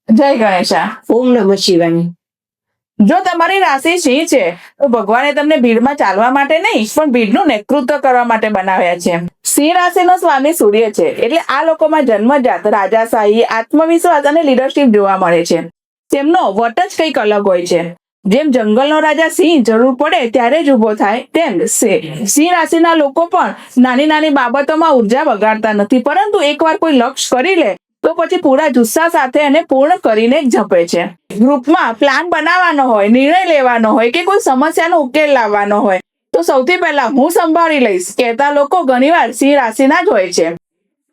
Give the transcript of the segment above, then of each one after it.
જય ગણેશા. ઓમ નમઃ શિવાય. જો તમારી રાશિ સિંહ છે તો ભગવાને તમને ભીડમાં ચાલવા માટે નહીં પણ ભીડનું નેતૃત્વ કરવા માટે બનાવ્યા છે. સિંહ રાશિનો સ્વામી સૂર્ય છે એટલે આ લોકોમાં જન્મજાત રાજાશાહી, આત્મવિશ્વાસ અને લીડરશિપ જોવા મળે છે. તેમનો વટ જ કંઈક અલગ હોય છે. જેમ જંગલનો રાજા સિંહ જરૂર પડે ત્યારે જ ઉભો થાય તેમ સિંહ રાશિના લોકો પણ નાની નાની બાબતોમાં ઉર્જા બગાડતા નથી, પરંતુ એકવાર કોઈ લક્ષ્ય કરી લે તો પછી પૂરા જુસ્સા સાથે એને પૂર્ણ કરીને જ ઝપે છે. ગ્રુપમાં પ્લાન બનાવવાનો હોય, નિર્ણય લેવાનો હોય કે કોઈ સમસ્યાનો ઉકેલ લાવવાનો હોય તો સૌથી પહેલા હું સંભાળી લઈશ કહેતા લોકો ઘણીવાર સિંહ રાશિના જ હોય છે.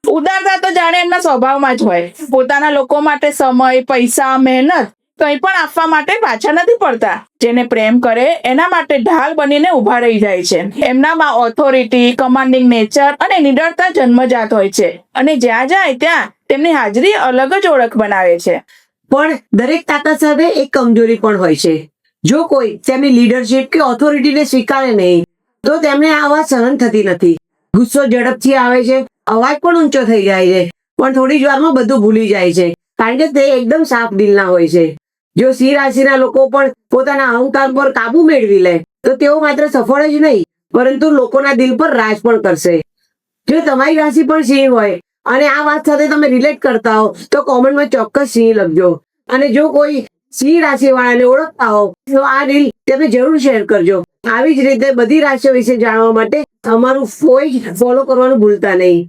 ઉદારતા તો જાણે એમના સ્વભાવમાં જ હોય. પોતાના લોકો માટે સમય, પૈસા, મહેનત કંઈ પણ આપવા માટે પાછા નથી પડતા. જેને પ્રેમ કરે એના માટે ઢાલ બનીને ઊભા રહી જાય છે. એમનામાં ઓથોરિટી, કમાન્ડિંગ નેચર અને નિડરતા જન્મજાત હોય છે અને જ્યાં જાય ત્યાં તેમની હાજરી અલગ જ ઓળખ બનાવે છે. પણ દરેક તાકાત સાથે એક કમજોરી પણ હોય છે. જો કોઈ તેમની લીડરશિપ કે ઓથોરિટીને સ્વીકારે નહીં તો તેમને આ વાત સહન થતી નથી. ગુસ્સો ઝડપથી આવે છે, અવાજ પણ ઊંચો થઈ જાય છે, પણ થોડી જ વારમાં બધું ભૂલી જાય છે કારણ કે તે એકદમ સાફ દિલના હોય છે. જો સિંહ રાશિના લોકો પણ પોતાના અહંકાર પર કાબુ મેળવી લે તો તેઓ માત્ર સફળ જ નહીં પરંતુ લોકોના દિલ પર રાજ પણ કરશે. જો તમારી રાશિ પણ સિંહ હોય અને આ વાત સાથે તમે રિલેટ કરતા હો તો કોમેન્ટમાં ચોક્કસ સિંહ લખજો. અને જો કોઈ સિંહ રાશિ વાળાને ઓળખતા હો તો આ રીલ તમે જરૂર શેર કરજો. આવી જ રીતે બધી રાશિઓ વિશે જાણવા માટે અમારું ફોલો કરવાનું ભૂલતા નહીં.